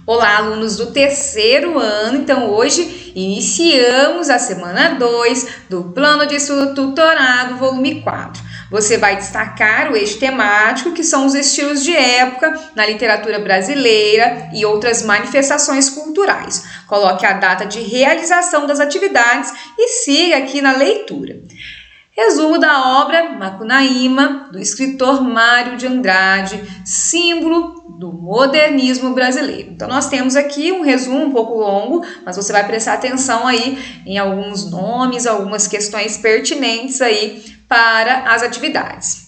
Olá, alunos do terceiro ano. Então, hoje iniciamos a semana 2 do Plano de Estudo Tutorado, volume 4. Você vai destacar o eixo temático, que são os estilos de época na literatura brasileira e outras manifestações culturais. Coloque a data de realização das atividades e siga aqui na leitura. Resumo da obra Macunaíma, do escritor Mário de Andrade, símbolo do modernismo brasileiro. Então, nós temos aqui um resumo um pouco longo, mas você vai prestar atenção aí em alguns nomes, algumas questões pertinentes aí para as atividades.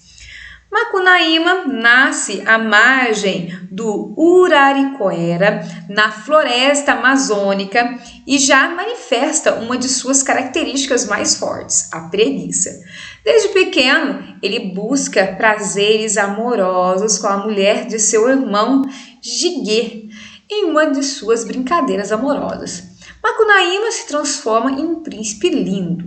Macunaíma nasce à margem do Uraricoera, na floresta amazônica, e já manifesta uma de suas características mais fortes, a preguiça. Desde pequeno, ele busca prazeres amorosos com a mulher de seu irmão Jiguê, em uma de suas brincadeiras amorosas. Macunaíma se transforma em um príncipe lindo.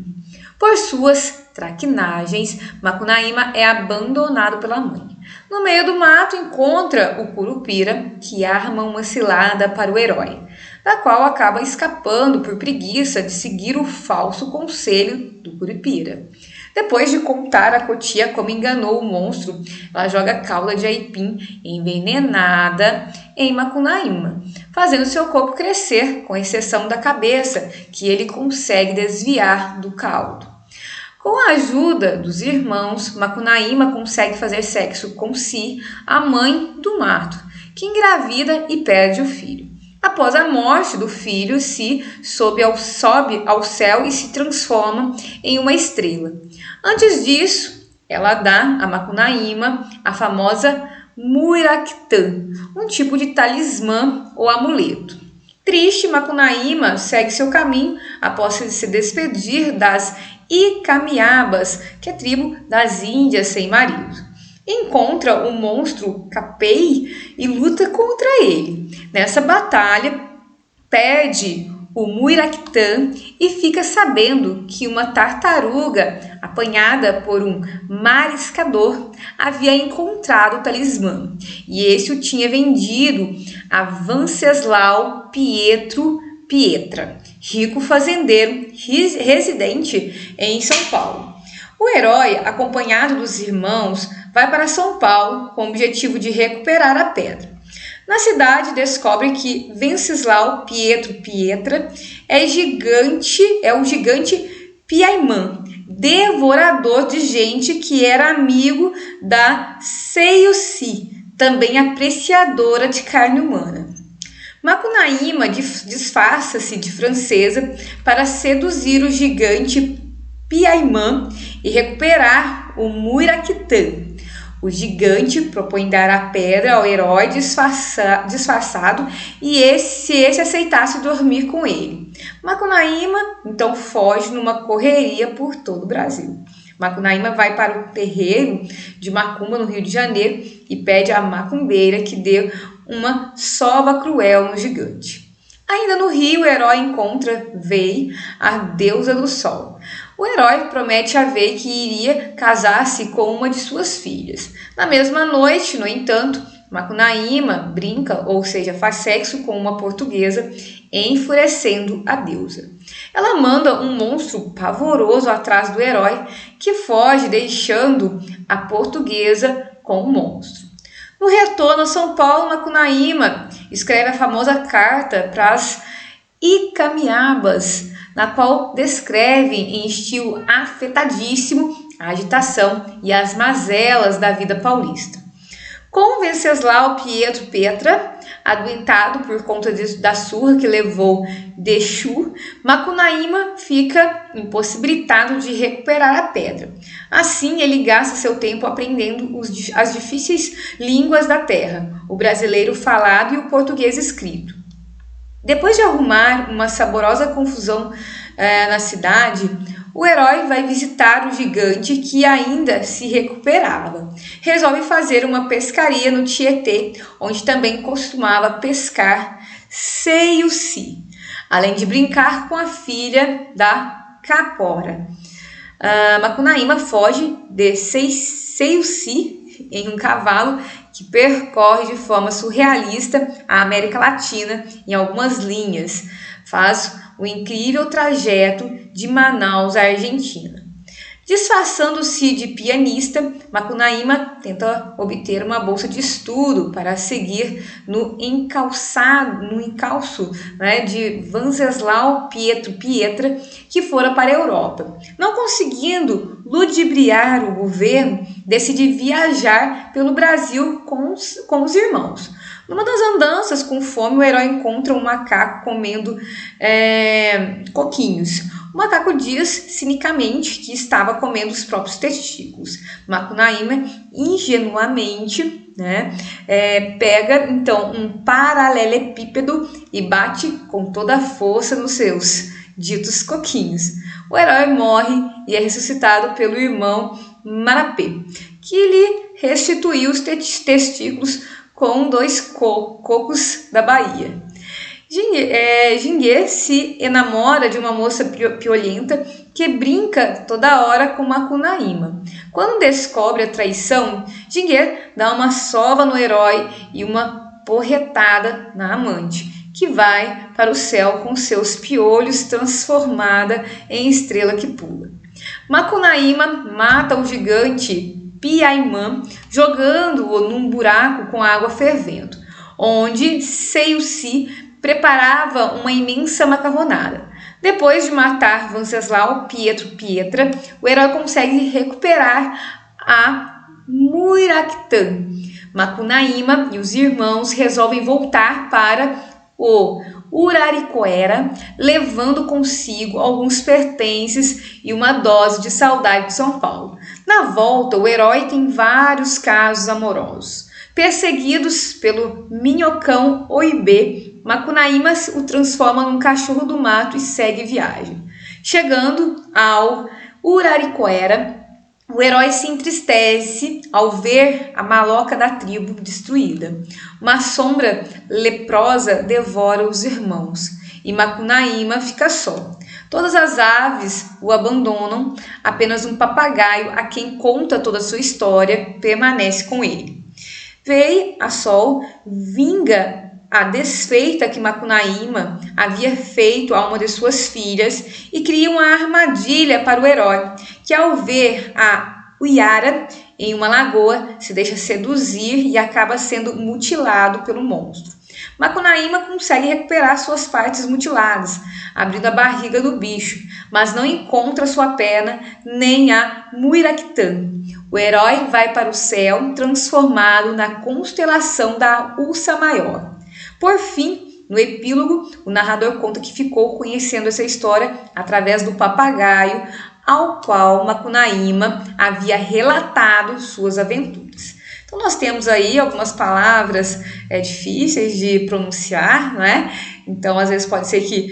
Por suas traquinagens, Macunaíma é abandonado pela mãe. No meio do mato encontra o Curupira, que arma uma cilada para o herói, da qual acaba escapando por preguiça de seguir o falso conselho do Curupira. Depois de contar a Cotia como enganou o monstro, ela joga cauda de aipim envenenada em Macunaíma, fazendo seu corpo crescer, com exceção da cabeça, que ele consegue desviar do caldo. Com a ajuda dos irmãos, Macunaíma consegue fazer sexo com Si, a mãe do mato, que engravida e perde o filho. Após a morte do filho, Si sobe ao céu e se transforma em uma estrela. Antes disso, ela dá a Macunaíma a famosa Muiractã, um tipo de talismã ou amuleto. Triste, Macunaíma segue seu caminho após se despedir das Icamiabas, que é a tribo das Índias sem marido. Encontra o monstro Capei e luta contra ele. Nessa batalha, perde o Muiractã e fica sabendo que uma tartaruga, apanhada por um mariscador, havia encontrado o talismã, e esse o tinha vendido a Venceslau Pietra, rico fazendeiro residente em São Paulo. O herói, acompanhado dos irmãos, vai para São Paulo com o objetivo de recuperar a pedra. Na cidade, descobre que Venceslau Pietra é o gigante Piaimã, devorador de gente, que era amigo da Seiusi, também apreciadora de carne humana. Macunaíma disfarça-se de francesa para seduzir o gigante Piaimã e recuperar o Muiractã. O gigante propõe dar a pedra ao herói disfarçado e se esse aceitasse dormir com ele. Macunaíma então foge numa correria por todo o Brasil. Macunaíma vai para o terreiro de Macumba, no Rio de Janeiro, e pede à macumbeira que dê uma sova cruel no gigante. Ainda no Rio, o herói encontra Vei, a deusa do sol. O herói promete a Vei que iria casar-se com uma de suas filhas. Na mesma noite, no entanto, Macunaíma brinca, ou seja, faz sexo com uma portuguesa, enfurecendo a deusa. Ela manda um monstro pavoroso atrás do herói, que foge, deixando a portuguesa com o monstro. No retorno a São Paulo, Macunaíma escreve a famosa carta para as Icamiabas, na qual descreve em estilo afetadíssimo a agitação e as mazelas da vida paulista. Com Venceslau Pietra, adoentado por conta da surra que levou de Exu, Macunaíma fica impossibilitado de recuperar a pedra. Assim, ele gasta seu tempo aprendendo as difíceis línguas da terra, o brasileiro falado e o português escrito. Depois de arrumar uma saborosa confusão na cidade, o herói vai visitar o gigante, que ainda se recuperava. Resolve fazer uma pescaria no Tietê, onde também costumava pescar Seiusi, além de brincar com a filha da Capora. Macunaíma foge de Seiuci em um cavalo que percorre de forma surrealista a América Latina em algumas linhas. Faz o incrível trajeto de Manaus à Argentina. Disfarçando-se de pianista, Macunaíma tenta obter uma bolsa de estudo para seguir no encalço, né, de Venceslau Pietro Pietra, que fora para a Europa. Não conseguindo ludibriar o governo, decide viajar pelo Brasil com os irmãos. Numa das andanças com fome, o herói encontra um macaco comendo coquinhos. O macaco diz cinicamente que estava comendo os próprios testículos. Macunaíma, ingenuamente, pega então um paralelepípedo e bate com toda a força nos seus ditos coquinhos. O herói morre e é ressuscitado pelo irmão Marapé, que lhe restituiu os testículos com 2 cocos da Bahia. Jinguê se enamora de uma moça piolenta que brinca toda hora com Macunaíma. Quando descobre a traição, Jinguê dá uma sova no herói e uma porretada na amante, que vai para o céu com seus piolhos transformada em estrela que pula. Macunaíma mata o gigante Piaimã jogando-o num buraco com água fervendo, onde Seiuci preparava uma imensa macarronada. Depois de matar Venceslau Pietro Pietra, o herói consegue recuperar a Muiractã. Macunaíma e os irmãos resolvem voltar para o Uraricoera, levando consigo alguns pertences e uma dose de saudade de São Paulo. Na volta, o herói tem vários casos amorosos. Perseguidos pelo minhocão Oibê, Macunaíma o transforma num cachorro do mato e segue viagem. Chegando ao Uraricoera, o herói se entristece ao ver a maloca da tribo destruída. Uma sombra leprosa devora os irmãos e Macunaíma fica só. Todas as aves o abandonam, apenas um papagaio, a quem conta toda a sua história, permanece com ele. Vei a Sol vinga a desfeita que Macunaíma havia feito a uma de suas filhas e cria uma armadilha para o herói, que ao ver a Uiara em uma lagoa se deixa seduzir e acaba sendo mutilado pelo monstro. Macunaíma consegue recuperar suas partes mutiladas, abrindo a barriga do bicho, mas não encontra sua perna nem a Muiractã. O herói vai para o céu transformado na constelação da Ursa Maior. Por fim, no epílogo, o narrador conta que ficou conhecendo essa história através do papagaio ao qual Macunaíma havia relatado suas aventuras. Então nós temos aí algumas palavras difíceis de pronunciar, né? Então às vezes pode ser que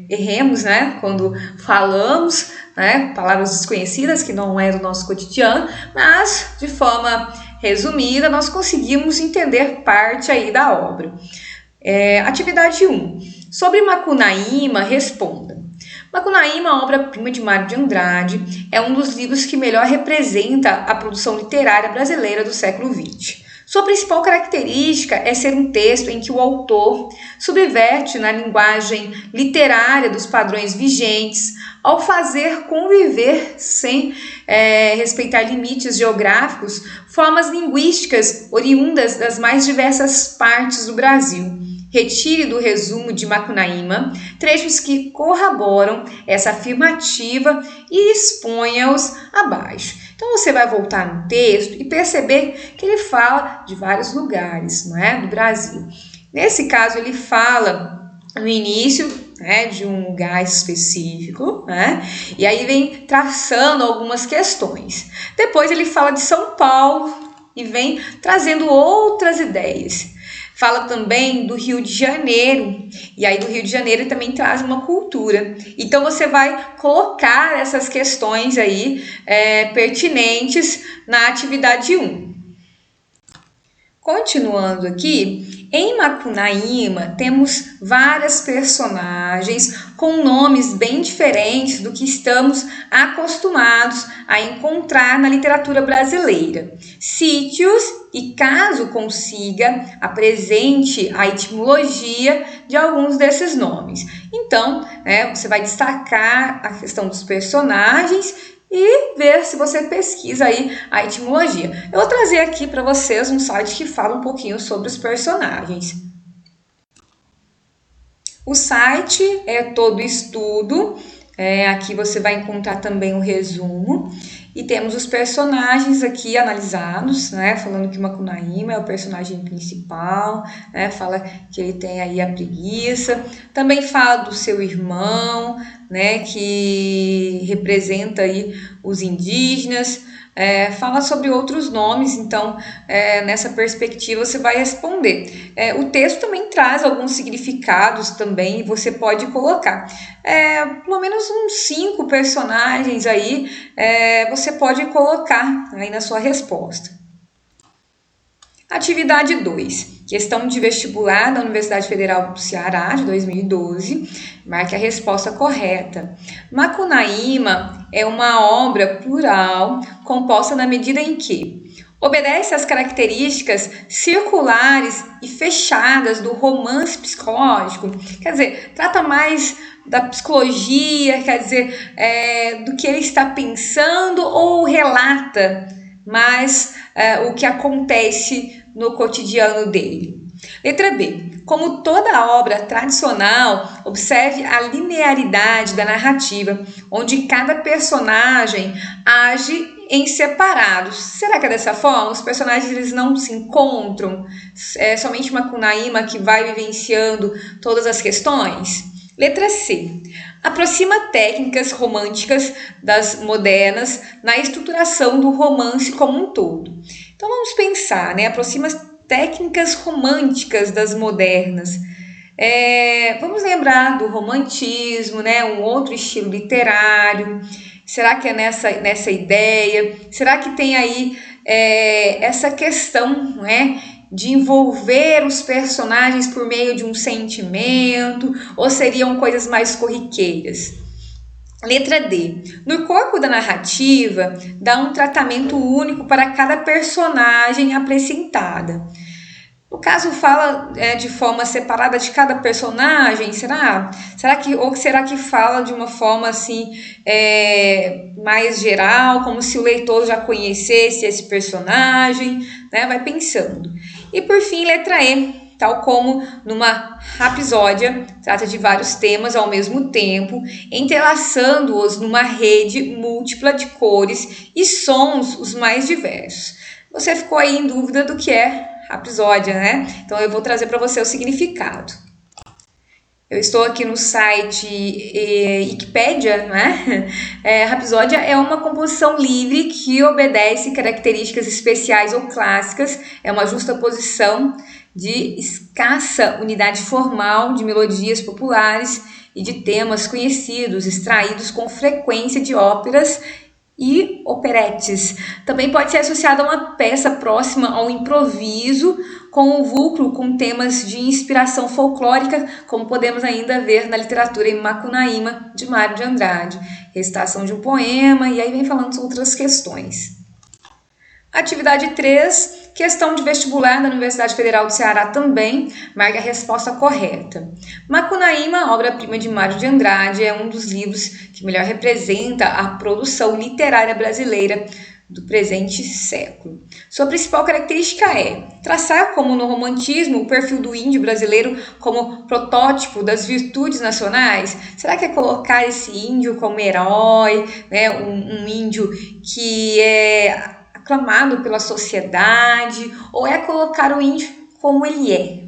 erremos, né? Quando falamos, né? Palavras desconhecidas que não é do nosso cotidiano, mas de forma resumida nós conseguimos entender parte aí da obra. Atividade 1. Sobre Macunaíma, responda. Macunaíma, obra-prima de Mário de Andrade, é um dos livros que melhor representa a produção literária brasileira do século XX. Sua principal característica é ser um texto em que o autor subverte na linguagem literária dos padrões vigentes, ao fazer conviver, sem respeitar limites geográficos, formas linguísticas oriundas das mais diversas partes do Brasil. Retire do resumo de Macunaíma trechos que corroboram essa afirmativa e exponha-os abaixo. Então você vai voltar no texto e perceber que ele fala de vários lugares, não é, do Brasil. Nesse caso ele fala no início, né, de um lugar específico, né, e aí vem traçando algumas questões. Depois ele fala de São Paulo e vem trazendo outras ideias. Fala também do Rio de Janeiro, e aí do Rio de Janeiro também traz uma cultura. Então você vai colocar essas questões aí pertinentes na atividade 1. Continuando aqui, em Macunaíma temos várias personagens com nomes bem diferentes do que estamos acostumados a encontrar na literatura brasileira. Sítios e, caso consiga, apresente a etimologia de alguns desses nomes. Então, você vai destacar a questão dos personagens e ver se você pesquisa aí a etimologia. Eu vou trazer aqui para vocês um site que fala um pouquinho sobre os personagens. O site é Todo Estudo, aqui você vai encontrar também um resumo. E temos os personagens aqui analisados, falando que Macunaíma é o personagem principal, fala que ele tem aí a preguiça. Também fala do seu irmão, que representa aí os indígenas. Fala sobre outros nomes, então nessa perspectiva você vai responder. O texto também traz alguns significados também e você pode colocar pelo menos uns 5 personagens aí, você pode colocar aí na sua resposta. Atividade 2, questão de vestibular da Universidade Federal do Ceará, de 2012, marque a resposta correta. Macunaíma é uma obra plural composta na medida em que obedece às características circulares e fechadas do romance psicológico, quer dizer, trata mais da psicologia, quer dizer, do que ele está pensando ou relata mais o que acontece no cotidiano dele. Letra B. Como toda obra tradicional, observe a linearidade da narrativa, onde cada personagem age em separados. Será que é dessa forma? Os personagens eles não se encontram? É somente Macunaíma que vai vivenciando todas as questões? Letra C. Aproxima técnicas românticas das modernas na estruturação do romance como um todo. Então vamos pensar, aproxima técnicas românticas das modernas. Vamos lembrar do romantismo, um outro estilo literário. Será que é nessa ideia? Será que tem aí essa questão, de envolver os personagens por meio de um sentimento, ou seriam coisas mais corriqueiras? Letra D. No corpo da narrativa, dá um tratamento único para cada personagem apresentada. No caso, fala de forma separada de cada personagem, será? Ou será que fala de uma forma assim, mais geral, como se o leitor já conhecesse esse personagem, Vai pensando. E por fim, letra E. Tal como numa rapsódia, trata de vários temas ao mesmo tempo, entrelaçando-os numa rede múltipla de cores e sons os mais diversos. Você ficou aí em dúvida do que é rapsódia, Então eu vou trazer para você o significado. Eu estou aqui no site Wikipédia, Rapsódia é uma composição livre que obedece características especiais ou clássicas, é uma justaposição de escassa unidade formal de melodias populares e de temas conhecidos, extraídos com frequência de óperas e operetes. Também pode ser associada a uma peça próxima ao improviso, com um vulcro com temas de inspiração folclórica, como podemos ainda ver na literatura em Macunaíma, de Mário de Andrade. Recitação de um poema, e aí vem falando sobre outras questões. Atividade 3, questão de vestibular da Universidade Federal do Ceará também, marque a resposta correta. Macunaíma, obra-prima de Mário de Andrade, é um dos livros que melhor representa a produção literária brasileira do presente século. Sua principal característica é traçar, como no romantismo, o perfil do índio brasileiro como protótipo das virtudes nacionais. Será que é colocar esse índio como herói, um índio que é aclamado pela sociedade, ou é colocar o índio como ele é?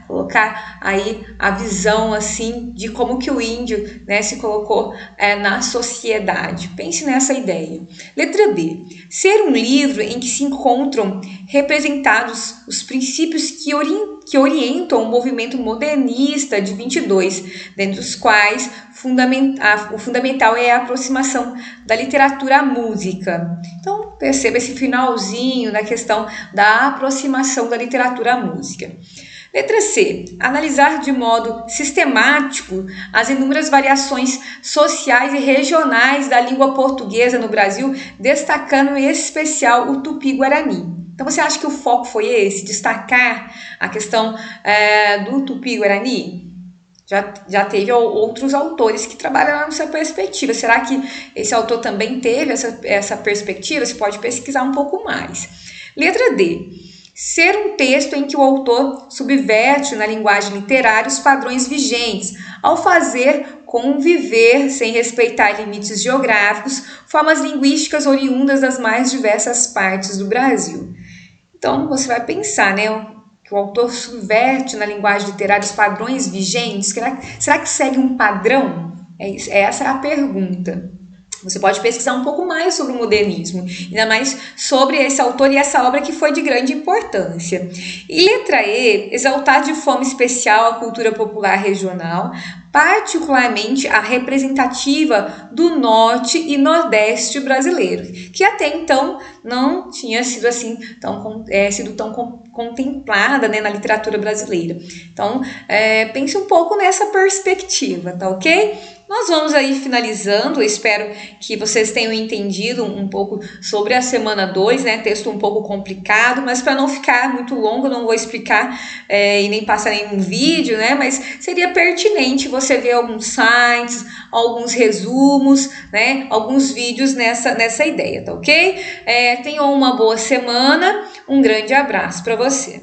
Colocar aí a visão assim de como que o índio se colocou na sociedade. Pense nessa ideia. Letra B. Ser um livro em que se encontram representados os princípios que orientam o movimento modernista de 22, dentre os quais o fundamental é a aproximação da literatura à música. Então, perceba esse finalzinho na questão da aproximação da literatura à música. Letra C. Analisar de modo sistemático as inúmeras variações sociais e regionais da língua portuguesa no Brasil, destacando em especial o Tupi-Guarani. Então, você acha que o foco foi esse? Destacar a questão do Tupi-Guarani? Já teve outros autores que trabalharam nessa perspectiva. Será que esse autor também teve essa perspectiva? Você pode pesquisar um pouco mais. Letra D. Ser um texto em que o autor subverte na linguagem literária os padrões vigentes, ao fazer conviver, sem respeitar limites geográficos, formas linguísticas oriundas das mais diversas partes do Brasil. Então, você vai pensar, né? Que o autor subverte na linguagem literária os padrões vigentes. Será que segue um padrão? Essa é a pergunta. Você pode pesquisar um pouco mais sobre o modernismo, ainda mais sobre esse autor e essa obra que foi de grande importância. E letra E, exaltar de forma especial a cultura popular regional, particularmente a representativa do norte e nordeste brasileiro, que até então não tinha sido assim tão contemplada, né, na literatura brasileira. Então, pense um pouco nessa perspectiva, tá ok? Nós vamos aí finalizando, eu espero que vocês tenham entendido um pouco sobre a semana 2, né? Texto um pouco complicado, mas para não ficar muito longo, eu não vou explicar e nem passar nenhum vídeo, né? Mas seria pertinente você ver alguns sites, alguns resumos, né? Alguns vídeos nessa ideia, tá ok? Tenham uma boa semana, um grande abraço para você.